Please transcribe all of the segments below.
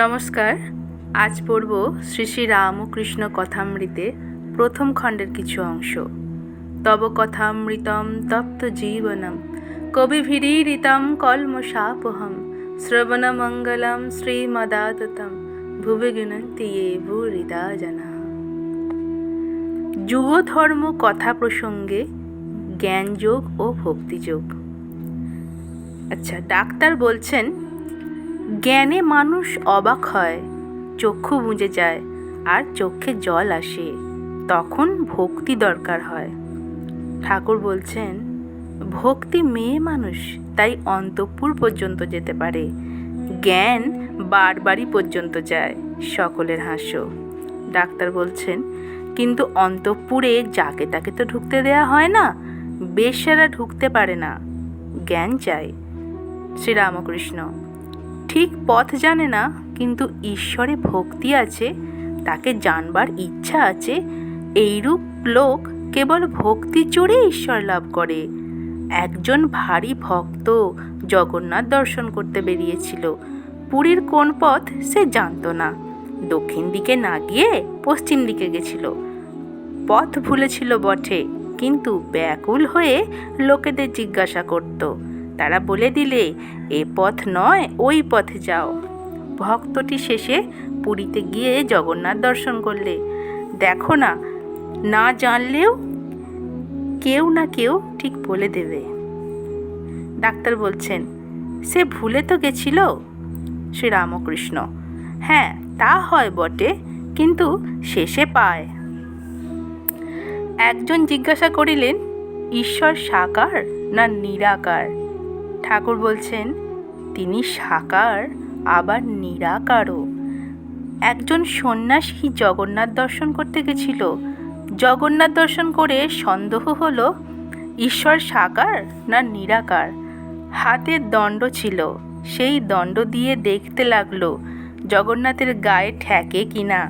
নমস্কার। আজ পড়ব শ্রী শ্রী রামকৃষ্ণ কথামৃতে প্রথম খণ্ডের কিছু অংশ। তব কথামৃতম তপ্ত জীবনম কবিভিরীড়িতম কলমশাপহম শ্রবণমঙ্গলম শ্রীমদাততম ভুবি গৃণন্তি ये ভূরিদা জনাঃ। যুগধর্ম কথা প্রসঙ্গে জ্ঞানযোগ ও ভক্তিযোগ। আচ্ছা, ডাক্তার বলছেন জ্ঞানে মানুষ অবাক হয়, চক্ষু বুজে যায় আর চোখে জল আসে, তখন ভক্তি দরকার হয়। ঠাকুর বলছেন ভক্তি মেয়ে মানুষ, তাই অন্তঃপুর পর্যন্ত যেতে পারে, জ্ঞান বাড়ি পর্যন্ত যায়। সকলের হাস্য। ডাক্তার বলছেন কিন্তু অন্তঃপুরে যাকে তাকে তো ঢুকতে দেয়া হয় না, বেশ্যারা ঢুকতে পারে না, জ্ঞান চাই। শ্রীরামকৃষ্ণ ঠিক পথ জানে না, কিন্তু ঈশ্বরে ভক্তি আছে, তাকে জানবার ইচ্ছা আছে, এইরূপ লোক কেবল ভক্তি জোরে ঈশ্বর লাভ করে। একজন ভারী ভক্ত জগন্নাথ দর্শন করতে বেরিয়েছিল। পুরীর কোন পথ সে জানত না, দক্ষিণ দিকে না গিয়ে পশ্চিম দিকে গেছিল। পথ ভুলেছিল বটে, কিন্তু ব্যাকুল হয়ে লোকেদের জিজ্ঞাসা করত। তারা বলে দিলে এ পথ নয়, ওই পথে যাও। ভক্তটি শেষে পুরীতে গিয়ে জগন্নাথ দর্শন করলে। দেখো না, না জানলেও কেউ না কেউ ঠিক বলে দেবে। ডাক্তার বলছেন সে ভুলে তো গেছিল। শ্রীরামকৃষ্ণ হ্যাঁ, তা হয় বটে, কিন্তু শেষে পায়। একজন জিজ্ঞাসা করিলেন ঈশ্বর সাকার না নিরাকার? ঠাকুর বলছেন তিনি সাকার, আবার নিরাকারও। একজন সন্ন্যাসী জগন্নাথ দর্শন করতে গেছিল। জগন্নাথ দর্শন করে সন্দেহ হলো ঈশ্বর সাকার না নিরাকার। হাতে দণ্ড ছিল, সেই দণ্ড দিয়ে দেখতে লাগলো জগন্নাথের গায়ে ঠেকে কিনা।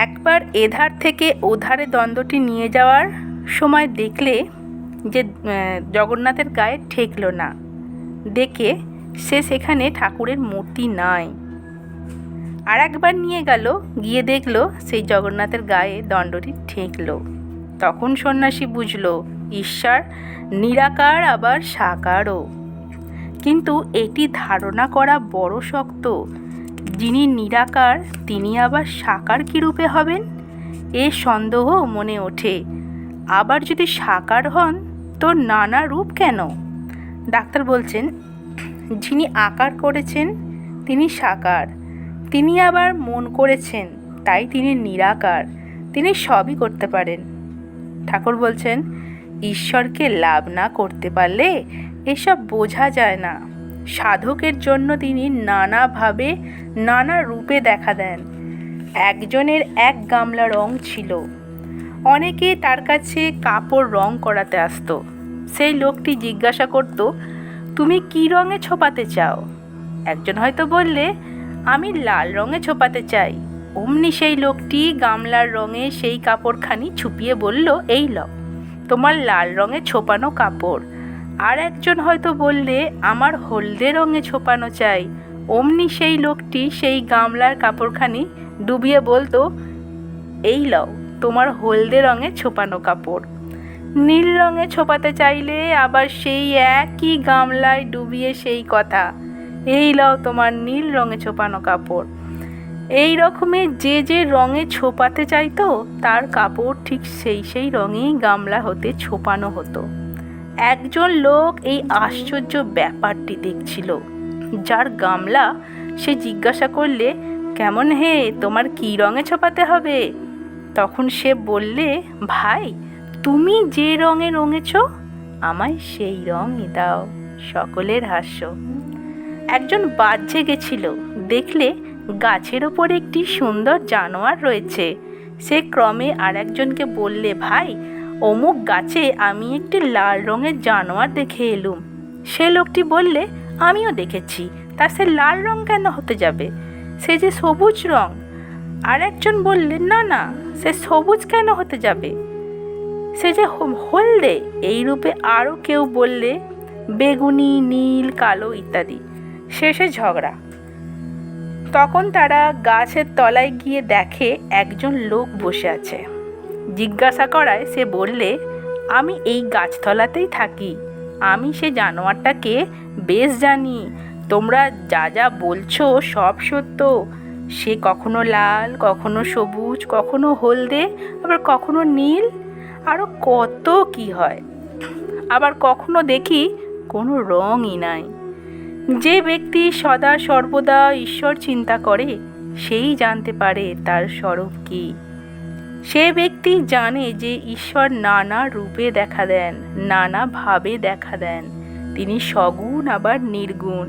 একবার এধার থেকে ওধারে দণ্ডটি নিয়ে যাওয়ার সময় দেখলে যে জগন্নাথের গায়ে ঠেকলো না। দেখে সে সেখানে ঠাকুরের মূর্তি নাই। আর একবার নিয়ে গেল, গিয়ে দেখলো সেই জগন্নাথের গায়ে দণ্ডটি ঠেকলো। তখন সন্ন্যাসী বুঝলো ঈশ্বর নিরাকার, আবার সাকারও। কিন্তু এটি ধারণা করা বড় শক্ত। যিনি নিরাকার তিনি আবার সাকার কী রূপে হবেন, এ সন্দেহ মনে ওঠে। আবার যদি সাকার হন তো নানা রূপ কেন? ডাক্তার বলছেন যিনি আকার করেছেন তিনি সাকার, তিনি আবার মন করেছেন, তাই তিনি নিরাকার, তিনি সবই করতে পারেন। ঠাকুর বলছেন ঈশ্বরকে লাভ না করতে পারলে এসব বোঝা যায় না। সাধকের জন্য তিনি নানাভাবে নানা রূপে দেখা দেন। একজনের এক গামলা রং ছিল, অনেকে তার কাছে কাপড় রং করাতে আসতো। সেই লোকটি জিজ্ঞাসা করত তুমি কি রঙে ছোপাতে চাও? একজন হয়তো বললে আমি লাল রঙে ছোপাতে চাই। অমনি সেই লোকটি গামলার রঙে সেই কাপড়খানি ছুপিয়ে বলল এই লও তোমার লাল রঙে ছোপানো কাপড়। আর একজন হয়তো বললে আমার হলদে রঙে ছোপানো চাই। অমনি সেই লোকটি সেই গামলার কাপড়খানি ডুবিয়ে বলতো এই লও তোমার হলদে রঙে ছোপানো কাপড়। নীল রঙে ছোপাতে চাইলে আবার সেই একই গামলায় ডুবিয়ে সেই কথা, এই লও তোমার নীল রঙে ছোপানো কাপড়। এই রকমের যে যে রঙে ছোপাতে চাইতো তার কাপড় ঠিক সেই রঙেই গামলা হতে ছোপানো হতো। একজন লোক এই আশ্চর্য ব্যাপারটি দেখছিল। যার গামলা সে জিজ্ঞাসা করলে কেমন হে, তোমার কি রঙে ছোপাতে হবে? তখন সে বললে ভাই তুমি যে রঙে রঙেছ আমায় সেই রঙই দাও। সকলের হাস্য। একজন বাহ্যে গেছিল, দেখলে গাছের ওপর একটি সুন্দর জানোয়ার রয়েছে। সে ক্রমে আর একজনকে বললে ভাই অমুক গাছে আমি একটি লাল রঙের জানোয়ার দেখে এলুম। সে লোকটি বললে আমিও দেখেছি, তা সে লাল রং কেন হতে যাবে, সে যে সবুজ রং। আর একজন বললে না না, সে সবুজ কেন হতে যাবে, সে যে হলদে। এই রূপে আরও কেউ বললে বেগুনি, নীল, কালো ইত্যাদি। শেষে ঝগড়া। তখন তারা গাছের তলায় গিয়ে দেখে একজন লোক বসে আছে। জিজ্ঞাসা করায় সে বললে, আমি এই গাছতলাতেই থাকি, আমি সে জানোয়ারটাকে বেশ জানি, তোমরা যা যা বলছো সব সত্য। সে কখনো লাল, কখনো সবুজ, কখনো হলদে, আবার কখনো নীল, আরও কত কি হয়। আবার কখনো দেখি কোনো রঙই নাই। যে ব্যক্তি সদা সর্বদা ঈশ্বর চিন্তা করে সেই জানতে পারে তার স্বরূপ কী। সে ব্যক্তি জানে যে ঈশ্বর নানা রূপে দেখা দেন, নানা ভাবে দেখা দেন, তিনি সগুণ আবার নির্গুণ।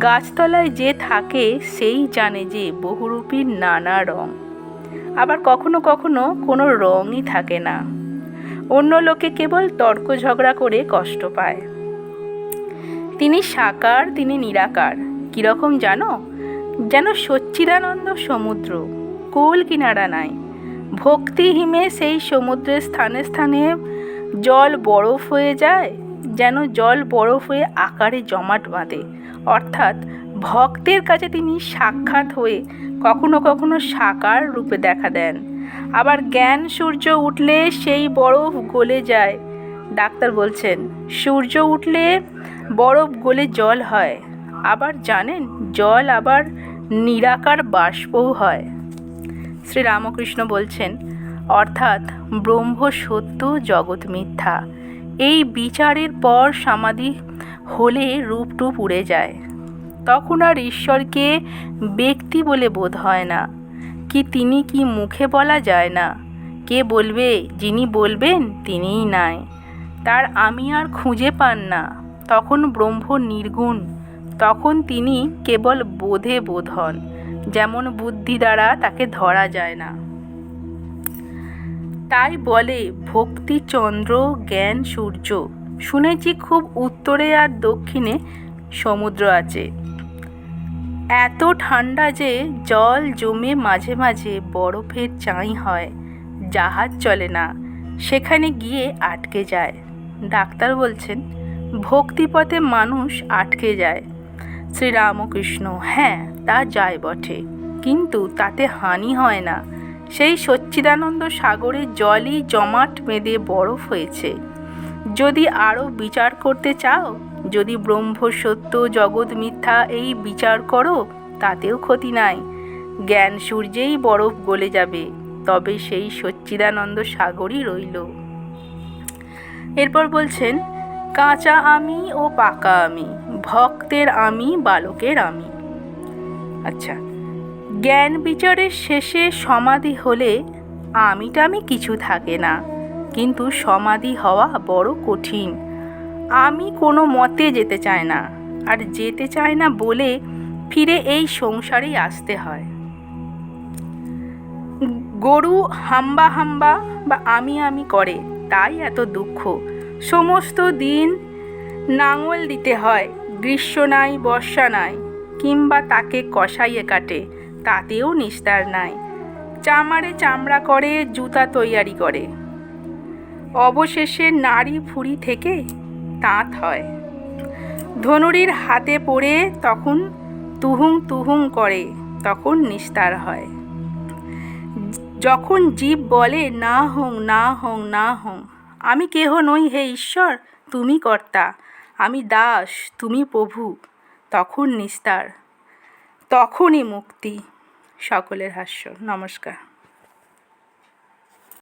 গাছতলায় যে থাকে সেই জানে যে বহুরূপীর নানা রং, আবার কখনো কখনো কোনো রঙই থাকে না। অন্য লোকে কেবল তর্ক ঝগড়া করে কষ্ট পায়। তিনি সাকার, তিনি নিরাকার। কীরকম জানো? যেন সচ্চিদানন্দ সমুদ্র, কুল কিনারা নাই। ভক্তিহীনে সেই সমুদ্রের স্থানে স্থানে জল বরফ হয়ে যায়, যেন জল বরফ হয়ে আকারে জমাট বাঁধে। অর্থাৎ ভক্তের কাছে তিনি সাক্ষাৎ হয়ে কখনো কখনো সাকার রূপে দেখা দেন। আবার জ্ঞান সূর্য উঠলে সেই বরফ গলে যায়। ডাক্তার বলছেন সূর্য উঠলে বরফ গলে জল হয়। আবার জানেন, জল আবার নিরাকার বাষ্পও হয়। শ্রীরামকৃষ্ণ বলছেন, অর্থাৎ ব্রহ্ম সত্য, জগৎ মিথ্যা। এই বিচারের পর সমাধি হলে রূপটুপ উড়ে যায়। তখন আর ঈশ্বরকে ব্যক্তি বলে বোধ হয় না, কি তিনি কি মুখে বলা যায় না। কে বলবে? যিনি বলবেন তিনিই নাই। তার আমি আর খুঁজে পান না। তখন ব্রহ্ম নির্গুণ, তখন তিনি কেবল বোধে বোধ হন, যেমন বুদ্ধি দ্বারা তাকে ধরা যায় না। তাই বলে ভক্তি চন্দ্র, জ্ঞান সূর্য। শুনেছি খুব উত্তরে আর দক্ষিণে সমুদ্র আছে। এত ঠান্ডা যে জল জমে মাঝে মাঝে বরফের চাই হয়, জাহাজ চলে না, সেখানে গিয়ে আটকে যায়। ডাক্তার বলছেন ভক্তিপথে মানুষ আটকে যায়। শ্রীরামকৃষ্ণ, হ্যাঁ তা যায় বটে, কিন্তু তাতে হানি হয় না। সেই সচ্চিদানন্দ সাগরে জলই জমাট বেঁধে বরফ হয়েছে। যদি আরও বিচার করতে চাও, যদি ব্রহ্ম সত্য জগৎ মিথ্যা এই বিচার করো, তাতেও ক্ষতি নাই। জ্ঞান সূর্যেই বরফ গলে যাবে, তবে সেই সচ্চিদানন্দ সাগরই রইল। এরপর বলছেন, কাঁচা আমি ও পাকা আমি, ভক্তের আমি, বালকের আমি। আচ্ছা, জ্ঞান বিচারের শেষে সমাধি হলে আমিটা আমি কিছু থাকে না, কিন্তু সমাধি হওয়া বড় কঠিন। আমি কোনো মতে যেতে চায় না, আর যেতে চায় না বলে ফিরে এই সংসারেই আসতে হয়। গরু হাম্বা হাম্বা বা আমি আমি করে, তাই এত দুঃখ। সমস্ত দিন নাঙল দিতে হয়, গ্রীষ্ম নাই, বর্ষা নাই, কিংবা তাকে কষাইয়ে কাটে, তাতেও নিস্তার নাই। চামারে চামড়া করে, জুতা তৈয়ারি করে, অবশেষে নাড়ি ভুঁড়ি থেকে তাঁত হয়। ধনুরির হাতে পড়ে তখন তুহুং তুহুং করে, তখন নিস্তার হয়। যখন জীব বলে না হং না হং না হং, আমি কেহ নই হে ঈশ্বর, তুমি কর্তা, আমি দাস, তুমি প্রভু, তখন নিস্তার, তখনই মুক্তি। সকলের হাস্য। নমস্কার।